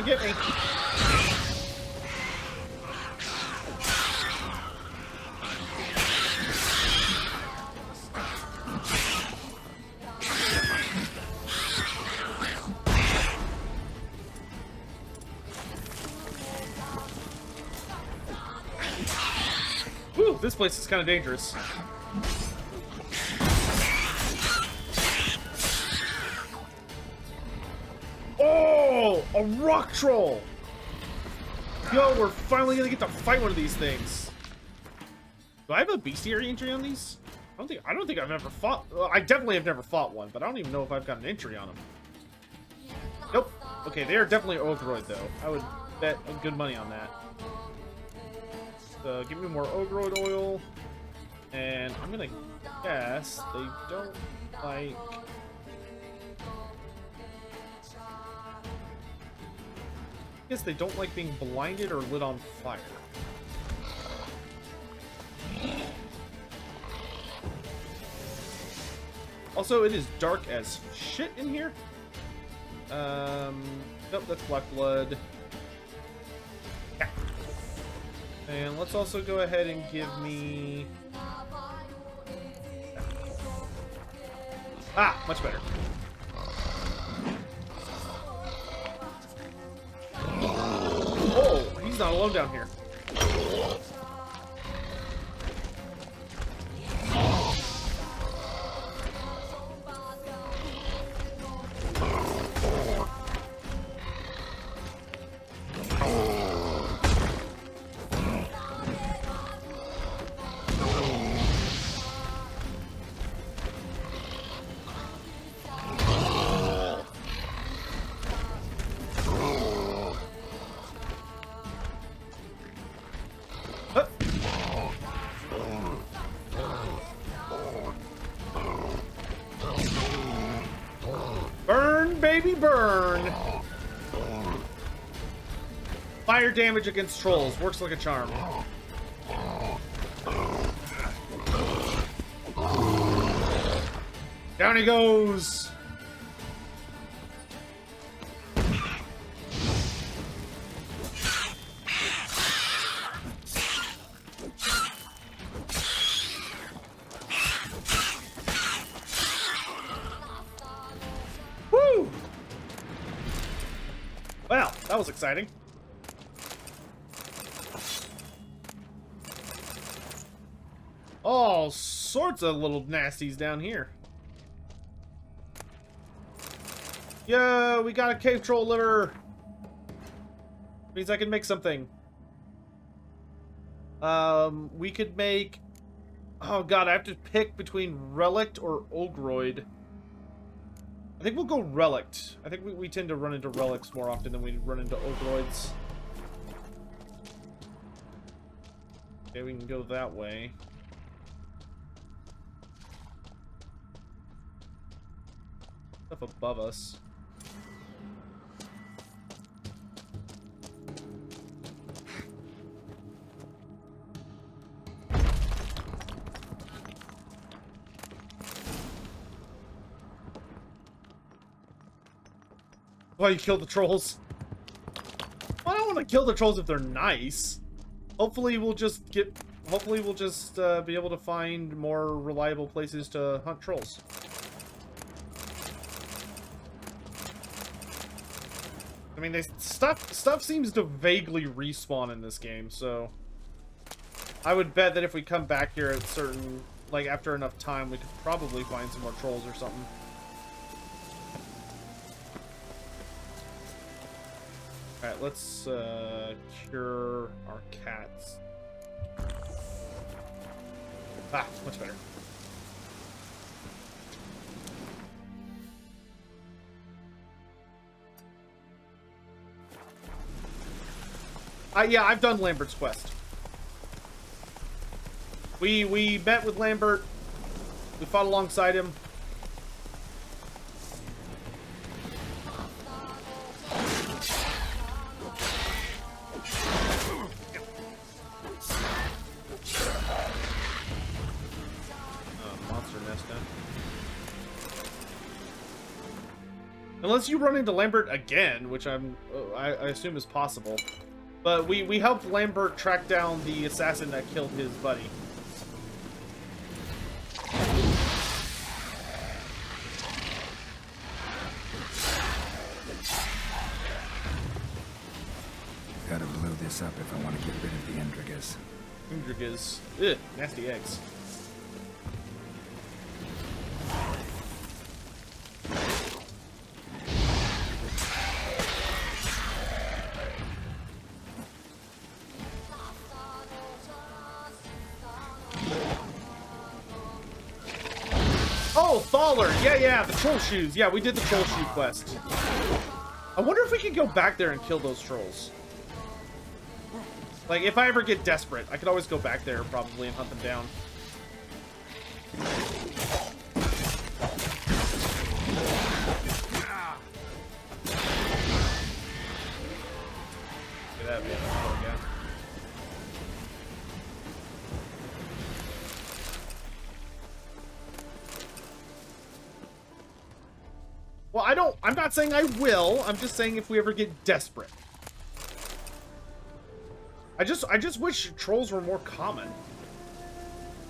Come get me. Whew, this place is kind of dangerous. Oh, a rock troll! Yo, we're finally gonna get to fight one of these things. Do I have a bestiary entry on these? I don't think I've ever fought. Well, I definitely have never fought one, but I don't even know if I've got an entry on them. Nope. Okay, they are definitely Ogroid though. I would bet good money on that. So give me more Ogroid oil, and I'm gonna guess they don't like. I guess they don't like being blinded or lit on fire. Also, it is dark as shit in here. Nope, that's black blood. Yeah. And let's also go ahead and give me... Ah, much better. Oh, he's not alone down here. Burn, baby, burn! Fire damage against trolls. Works like a charm. Down he goes! Woo! Well, that was exciting. All sorts of little nasties down here. Yo, we got a cave troll liver. Means I can make something. We could make... Oh god, I have to pick between Relict or Ogroid. I think we'll go Relict. I think we tend to run into Relics more often than we run into Ogroids. Okay, we can go that way. Stuff above us. Why you kill the trolls? Well, I don't want to kill the trolls if they're nice. Hopefully we'll just get... Hopefully we'll just be able to find more reliable places to hunt trolls. I mean, stuff seems to vaguely respawn in this game, so... I would bet that if we come back here at certain... Like, after enough time, we could probably find some more trolls or something. Alright, let's cure our cats. Ah, much better. Yeah, I've done Lambert's quest. We met with Lambert. We fought alongside him. Unless you run into Lambert again, which I assume is possible. But we helped Lambert track down the assassin that killed his buddy. Gotta blow this up if I want to get rid of the Endrigas. Endrigas. Ugh, nasty eggs. Oh, Thaler! Yeah, the troll shoes. Yeah, we did the troll shoe quest. I wonder if we could go back there and kill those trolls. Like, if I ever get desperate, I could always go back there probably and hunt them down. Look at that, man. Oh, yeah. Well, I'm not saying I will. I'm just saying if we ever get desperate. I just wish trolls were more common.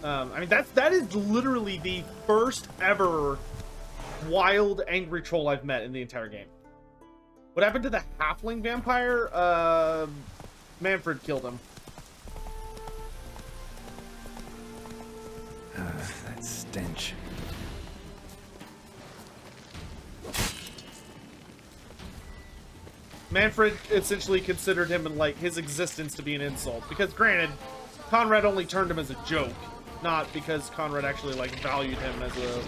I mean, that is literally the first ever wild angry troll I've met in the entire game. What happened to the halfling vampire? Manfred killed him. That stench. Manfred essentially considered him and like his existence to be an insult, because granted, Conrad only turned him as a joke, not because Conrad actually like valued him as a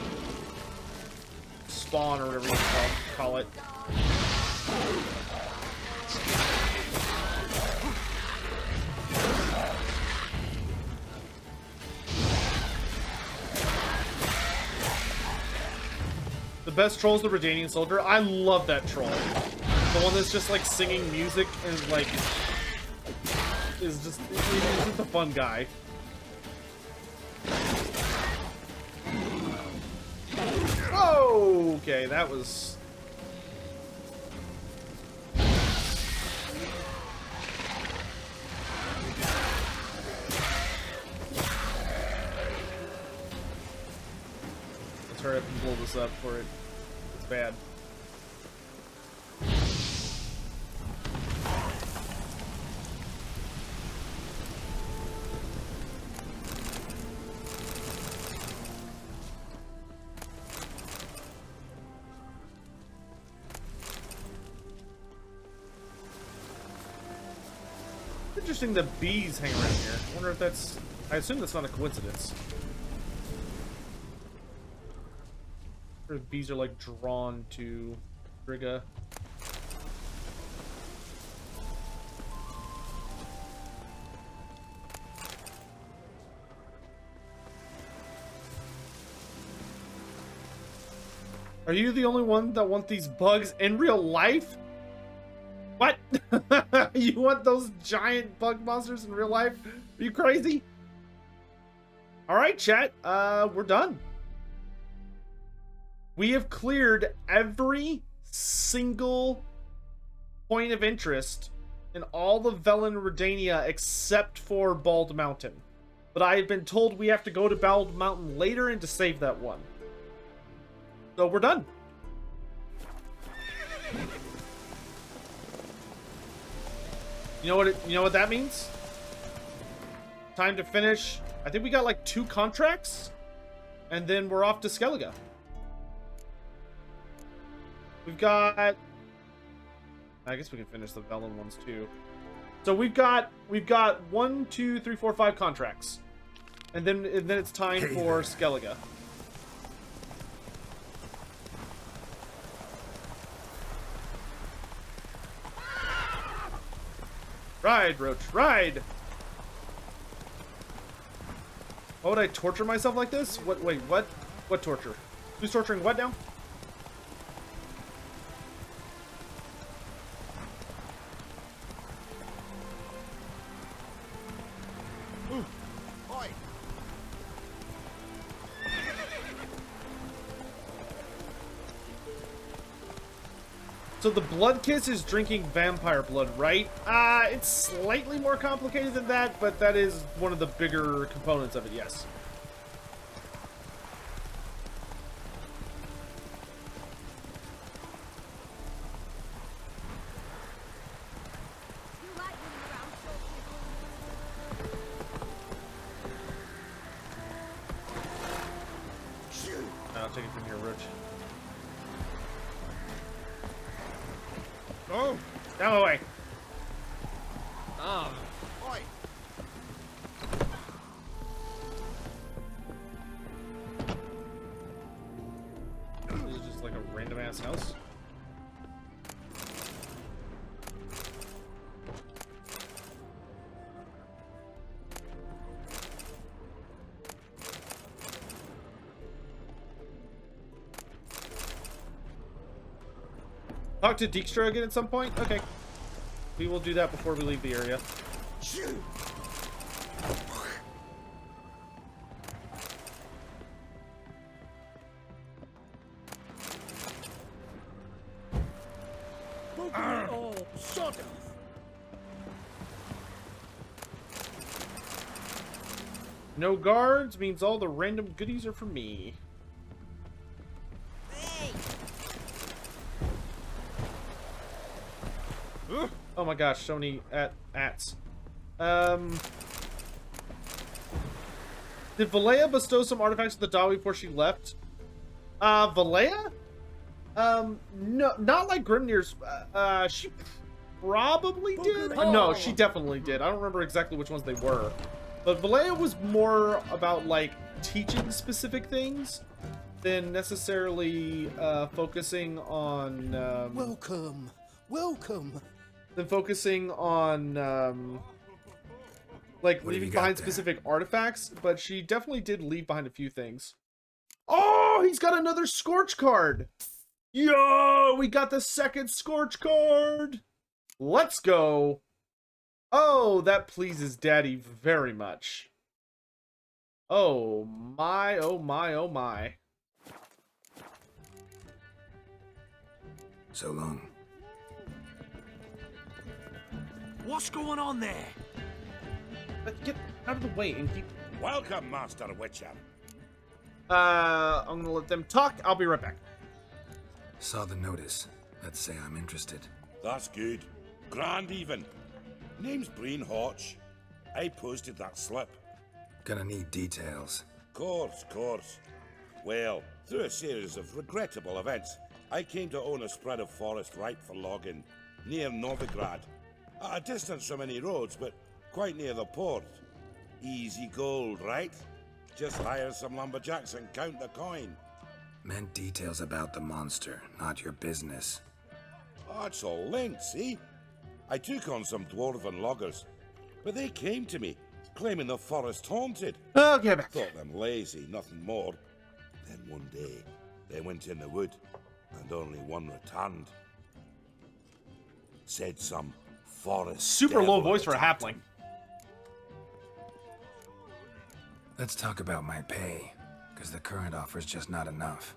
spawn or whatever you call it. The best troll is the Redanian soldier. I love that troll. The one that's just like singing music and like is just a fun guy. Oh, okay, that was. Let's hurry up and blow this up before it's bad. Interesting the bees hang around here. I wonder if that's... I assume that's not a coincidence. Or if bees are like drawn to Frigga. Are you the only one that want these bugs in real life? What? You want those giant bug monsters in real life? Are you crazy? Alright, chat. We're done. We have cleared every single point of interest in all the Velen Redania except for Bald Mountain. But I have been told we have to go to Bald Mountain later and to save that one. So we're done. You know what that means? Time to finish. I think we got like 2 contracts, and then we're off to Skellige. We've got. I guess we can finish the Velen ones too. So we've got 1, 2, 3, 4, 5 contracts, and then it's time for Skellige. Ride, Roach, ride! Why would I torture myself like this? What? Wait, what? What torture? Who's torturing what now? Ooh. Oi. So the blood kiss is drinking vampire blood, right? It's slightly more complicated than that, but that is one of the bigger components of it, yes. I'll take it from here, Roach. Oh! Down the way! Oi. This is just like a random ass house. Talk to Dijkstra again at some point? Okay. We will do that before we leave the area. Oh, Sotek. No guards means all the random goodies are for me. Hey. Oh my gosh, so many ats. Did Valea bestow some artifacts to the Dawi before she left? Valea? No, not like Grimnir's. She probably did. No, she definitely did. I don't remember exactly which ones they were. But Valea was more about, like, teaching specific things than necessarily, focusing on, Welcome. Welcome. than focusing on, like, What have leaving you got behind there? specific artifacts, but she definitely did leave behind a few things. Oh, he's got another Scorch card! Yo, we got the second Scorch card! Let's go! Oh, that pleases Daddy very much. Oh my, oh my, oh my. So long. What's going on there? Let's get out of the way and keep... Welcome, Master Witcher. I'm gonna let them talk. I'll be right back. Saw the notice. Let's say I'm interested. That's good. Grand even. Name's Breen Hotch. I posted that slip. Gonna need details. Course. Well, through a series of regrettable events, I came to own a spread of forest ripe for logging, near Novigrad. At a distance from any roads, but quite near the port. Easy gold, right? Just hire some lumberjacks and count the coin. Meant details about the monster, not your business. Oh, it's all linked, see? I took on some dwarven loggers, but they came to me, claiming the forest haunted. Okay, back. Thought them lazy, nothing more. Then one day, they went in the wood, and only one returned. Said some forest Super low devil voice for a attacked halfling. him. Let's talk about my pay, because the current offer's just not enough.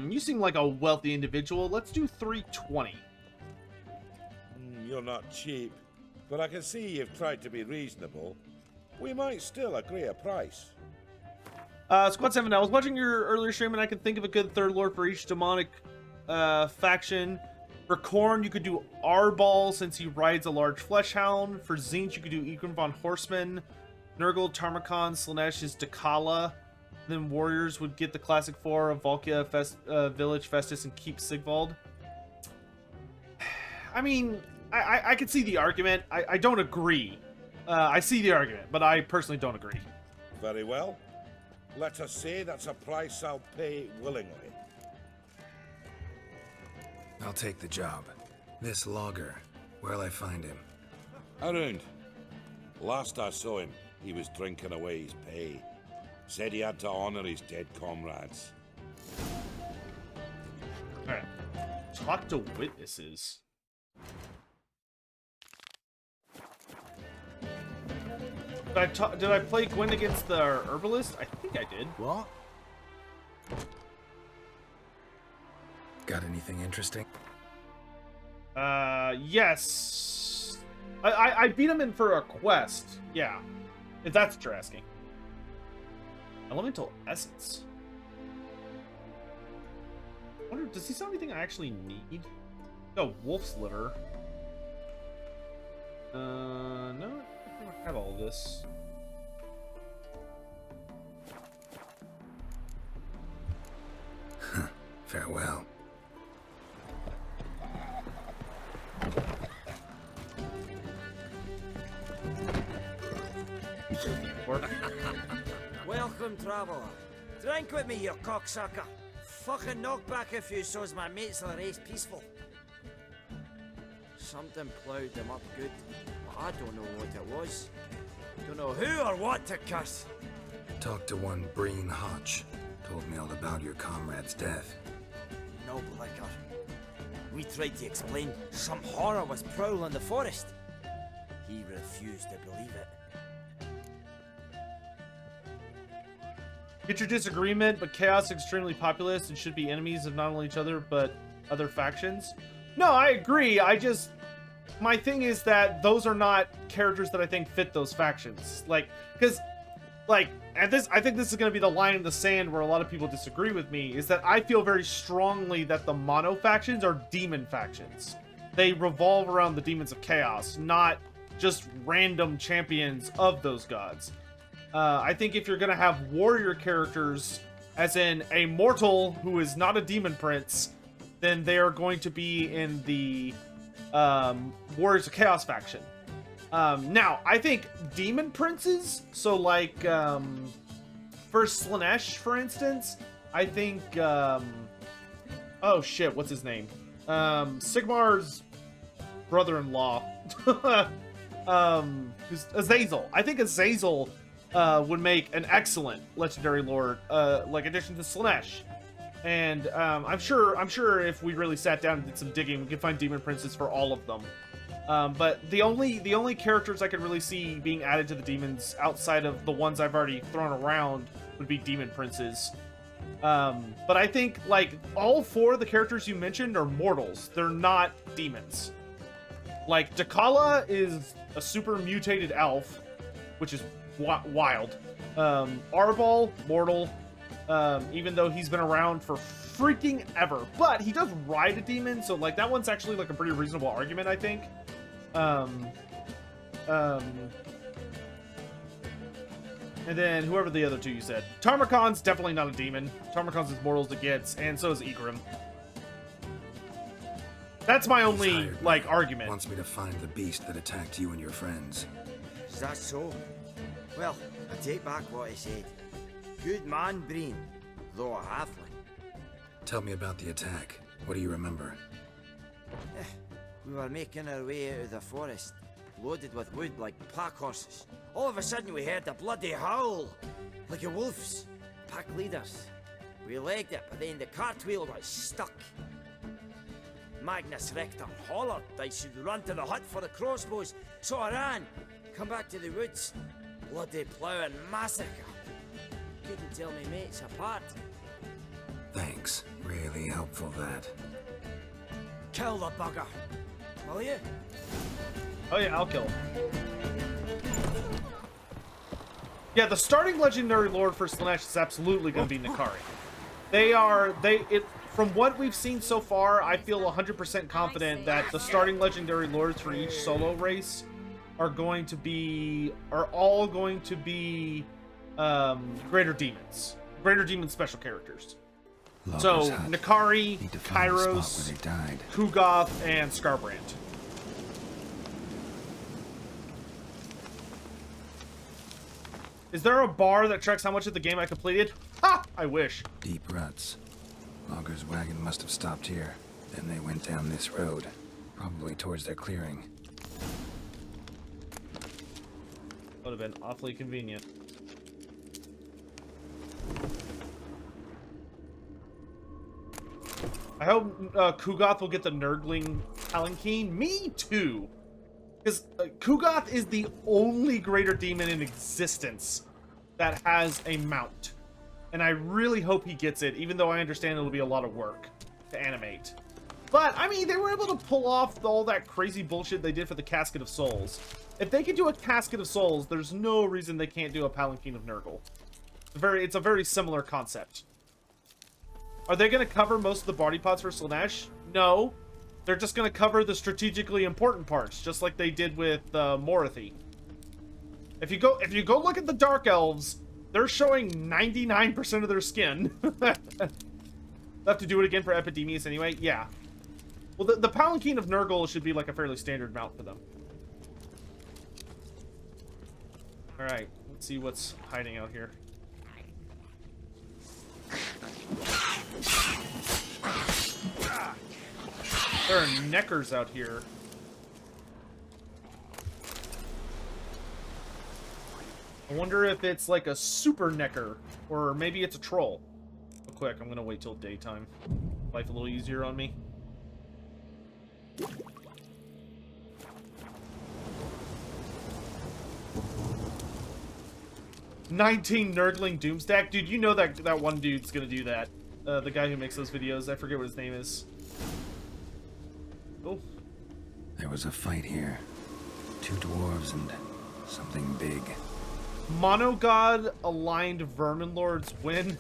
You seem like a wealthy individual. Let's do 320. You're not cheap, but I can see you've tried to be reasonable. We might still agree a price. Squad 7, I was watching your earlier stream and I could think of a good third lord for each demonic faction. For Korn, you could do Arbal since he rides a large flesh hound. For Zinch, you could do Ikram von Horseman. Nurgle, Tarmakon, Slanesh is Dakala. Then warriors would get the classic four of Volkia, Village, Festus, and Keep Sigvald. I mean, I could see the argument. I don't agree. I see the argument, but I personally don't agree. Very well. Let us say that's a price I'll pay willingly. I'll take the job. This logger, where'll I find him? Around. Last I saw him, he was drinking away his pay. Said he had to honor his dead comrades. Alright. Talk to witnesses. Did I play Gwyn against the herbalist? I think I did. What? Got anything interesting? Yes. I beat him in for a quest. Yeah. If that's what you're asking. Elemental Essence. I wonder, does he sell anything I actually need? Oh, Wolf's Litter. No, I pretty much have all this. Farewell. Welcome, traveller. Drink with me, you cocksucker. Fucking knock back a few so's my mates will race peaceful. Something ploughed them up good, but I don't know what it was. Don't know who or what to curse. Talked to one Breen Hotch. Told me all about your comrade's death. No blicker. We tried to explain some horror was prowling the forest. He refused to believe it. Get your disagreement, but Chaos is extremely populous and should be enemies of not only each other, but other factions. No, I agree. My thing is that those are not characters that I think fit those factions. I think this is going to be the line in the sand where a lot of people disagree with me, is that I feel very strongly that the mono factions are demon factions. They revolve around the demons of chaos, not just random champions of those gods. I think if you're going to have warrior characters, as in a mortal who is not a demon prince, then they are going to be in the Warriors of Chaos faction. Now, I think demon princes, so like, for Slaanesh, for instance, I think, oh shit, what's his name? Sigmar's brother-in-law, who's Azazel. I think Azazel would make an excellent legendary lord, like addition to Slaanesh. And I'm sure if we really sat down and did some digging, we could find demon princes for all of them. But the only characters I could really see being added to the demons outside of the ones I've already thrown around would be demon princes. But I think like all four of the characters you mentioned are mortals. They're not demons. Like Dakala is a super mutated elf, which is wild. Arbol, mortal. Even though he's been around for freaking ever, but he does ride a demon, so like that one's actually like a pretty reasonable argument, I think. And then whoever the other two you said. Tarmacon's definitely not a demon. Tarmacon's as mortal as it gets, and so is Egrim. That's my only like argument. Wants me to find the beast that attacked you and your friends. Is that so? Well, I take back what I said. Good man, Breen, though a halfling. Tell me about the attack. What do you remember? We were making our way out of the forest, loaded with wood like pack horses. All of a sudden we heard a bloody howl, like a wolf's. Pack leaders. We legged it, but then the cartwheel got stuck. Magnus Rector hollered I should run to the hut for the crossbows, so I ran. Come back to the woods. Bloody plough and massacre. Couldn't tell me mates apart. Thanks. Really helpful, that. Kill the bugger, will you? Oh yeah, I'll kill him. Yeah, the starting legendary lord for Slaanesh is absolutely going to be Nikari. From what we've seen so far, I feel 100% confident that the starting legendary lords for each solo race are all going to be greater demons. Greater demon special characters. So, Nikari, Kairos, Kugoth, and Skarbrand. Is there a bar that tracks how much of the game I completed? Ha! I wish. Deep ruts. Logger's wagon must have stopped here. Then they went down this road. Probably towards their clearing. Would have been awfully convenient. I hope Kugoth will get the Nurgling Palanquin. Me too. Because Kugoth is the only greater demon in existence that has a mount. And I really hope he gets it, even though I understand it'll be a lot of work. to animate. But, I mean, they were able to pull off all that crazy bullshit they did for the Casket of Souls. If they could do a Casket of Souls, there's no reason they can't do a Palanquin of Nurgle. It's a very similar concept. Are they going to cover most of the body parts for Slaanesh? No. They're just going to cover the strategically important parts, just like they did with Morathi. If you go look at the Dark Elves, they're showing 99% of their skin. They'll have to do it again for Epidemius anyway. Yeah. Well, the Palanquin of Nurgle should be like a fairly standard mount for them. Alright, let's see what's hiding out here. There are neckers out here. I wonder if it's like a super necker, or maybe it's a troll. Real quick, I'm gonna wait till daytime. Life a little easier on me. 19 Nurgling Doomstack? Dude, you know that one dude's gonna do that. The guy who makes those videos. I forget what his name is. Oh. There was a fight here. 2 dwarves and something big. Monogod aligned Vermin Lords win.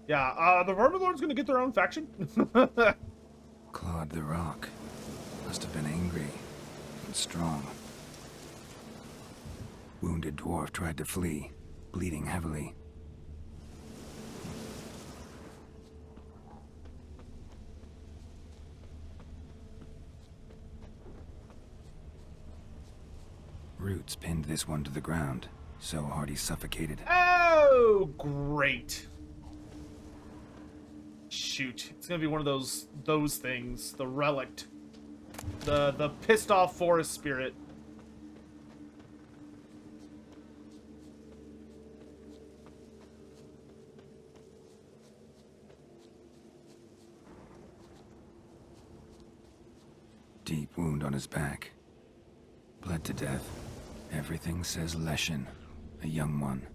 Yeah, the Vermin Lords gonna get their own faction. Clawed the rock. Must have been angry and strong. Wounded dwarf tried to flee, bleeding heavily. Roots pinned this one to the ground, so hard he suffocated. Oh, great. Shoot, it's gonna be one of those things. The relict. The pissed off forest spirit. Deep wound on his back. Bled to death. Everything says Leshen, a young one.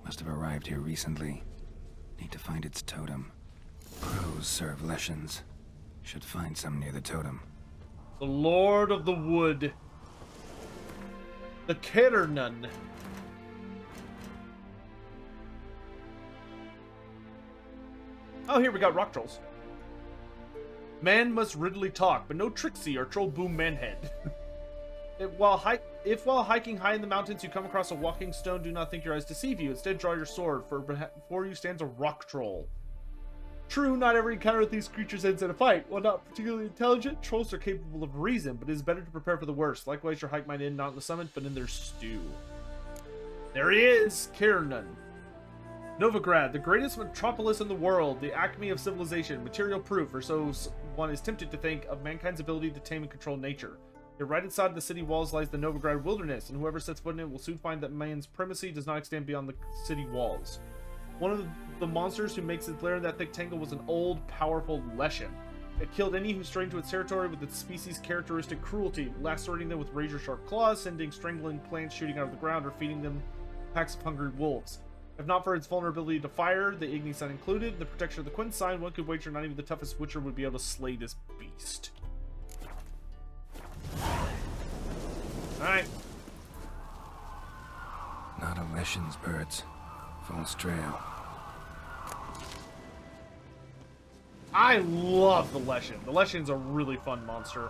Must have arrived here recently. Need to find its totem. Crows serve Leshens. Should find some near the totem. The Lord of the Wood. The Keternan. Oh, here we got rock trolls. Man must riddly talk, but no tricksy or troll boom manhead. If while hiking high in the mountains you come across a walking stone, do not think your eyes deceive you. Instead, draw your sword, for before you stands a rock troll. True, not every encounter with these creatures ends in a fight. While not particularly intelligent, trolls are capable of reason, but it is better to prepare for the worst. Likewise, your hike might end not in the summit, but in their stew. There he is, Kiernan. Novigrad, the greatest metropolis in the world, the acme of civilization, material proof, or so one is tempted to think, of mankind's ability to tame and control nature. Yet right inside the city walls lies the Novigrad wilderness, and whoever sets foot in it will soon find that man's primacy does not extend beyond the city walls. One of the monsters who makes its lair in that thick tangle was an old, powerful Leshen. It killed any who strayed into its territory with its species' characteristic cruelty, lacerating them with razor-sharp claws, sending strangling plants shooting out of the ground, or feeding them packs of hungry wolves. If not for its vulnerability to fire, the Igni Sun included, the protection of the Quinn sign, one could wager not even the toughest Witcher would be able to slay this beast. Alright. Not a Leshen's birds. False trail. I love the Leshen. The Leshen's a really fun monster.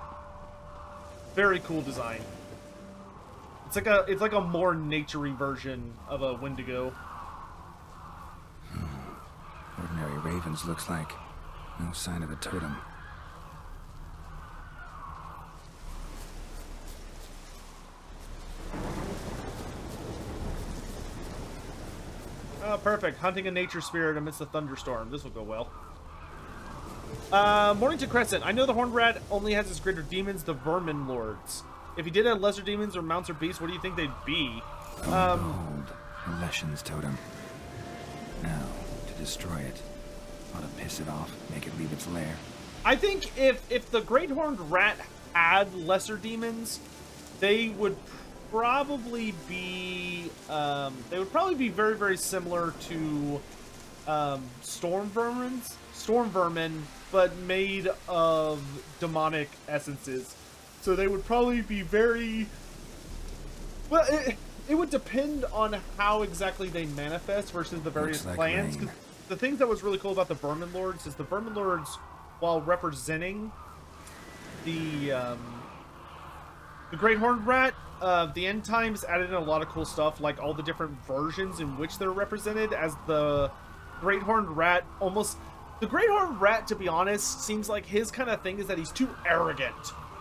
Very cool design. It's like a more naturey version of a Wendigo. Ordinary ravens looks like. No sign of the totem. Oh, perfect. Hunting a nature spirit amidst a thunderstorm. This will go well. Mornington Crescent. I know the Horned Rat only has its greater demons, the Vermin Lords. If he did have lesser demons or mounts or beasts, what do you think they'd be? Behold, the Leshen's totem. Now, to destroy it. Ought to piss it off, make it leave its lair. I think if the Great Horned Rat had lesser demons, they would probably be very, very similar to Storm Vermins. storm vermin, but made of demonic essences. So they would probably be very... Well, it would depend on how exactly they manifest versus the various Looks like clans. 'Cause rain. the thing that was really cool about the Vermin Lords is the Vermin Lords, while representing the Great Horned Rat, the End Times added in a lot of cool stuff, like all the different versions in which they're represented. As the Great Horned Rat, almost the Great Horned Rat, to be honest, seems like his kind of thing is that he's too arrogant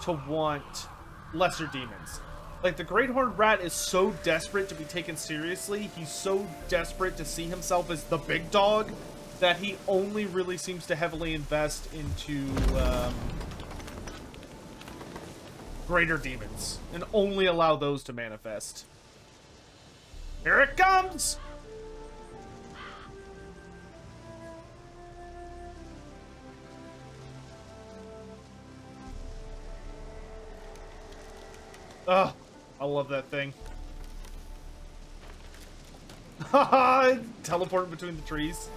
to want lesser demons. Like, the Great Horned Rat is so desperate to be taken seriously, he's so desperate to see himself as the big dog, that he only really seems to heavily invest into greater demons, and only allow those to manifest. Here it comes! Ugh. I love that thing. Haha! Teleporting between the trees.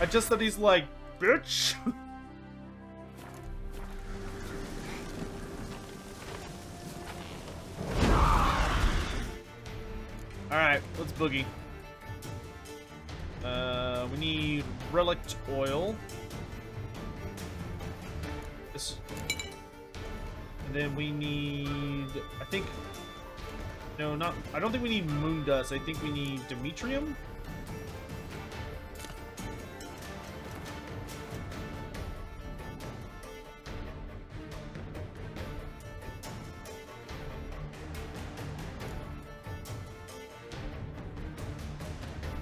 I just thought he's like, bitch! Alright, let's boogie. We need relict oil. This. And then we need, I think, no, not, I don't think we need moon dust. I think we need Demetrium.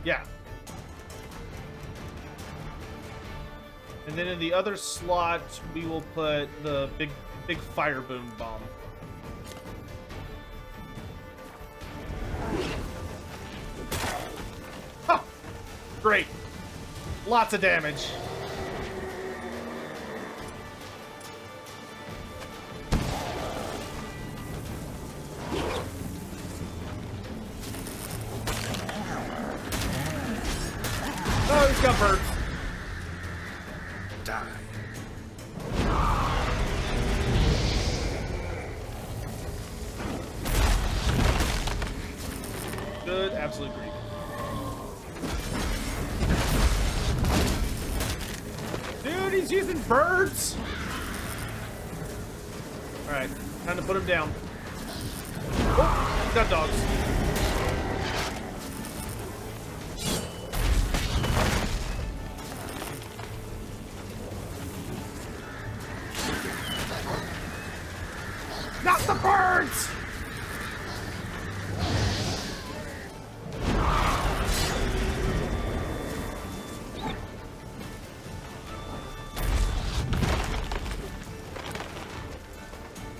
Yeah. And then in the other slot, we will put the big fire boom bomb. Ha! Great. Lots of damage. Oh, he's got birds. Die. Good, absolute grief. Dude, he's using birds! Alright, time to put him down. Oh, he's got dogs. Not the birds!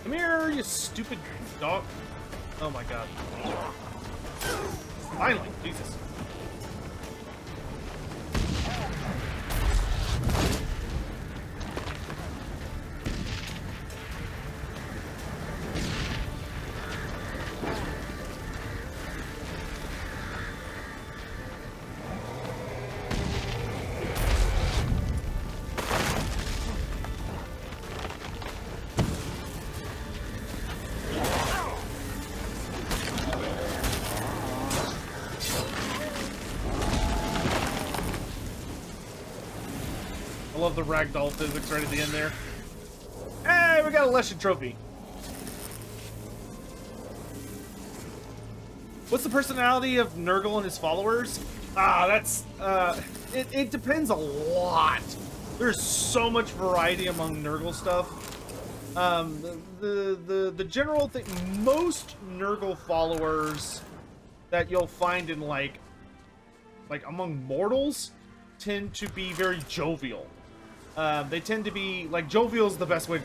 Come here, you stupid dog. Oh my god. Finally, Jesus. I love the ragdoll physics right at the end there. Hey, we got a Leshen trophy. What's the personality of Nurgle and his followers? Ah, that's it depends a lot. There's so much variety among Nurgle stuff. The general thing, most Nurgle followers that you'll find in like among mortals tend to be very jovial. They tend to be like, jovial is the best way to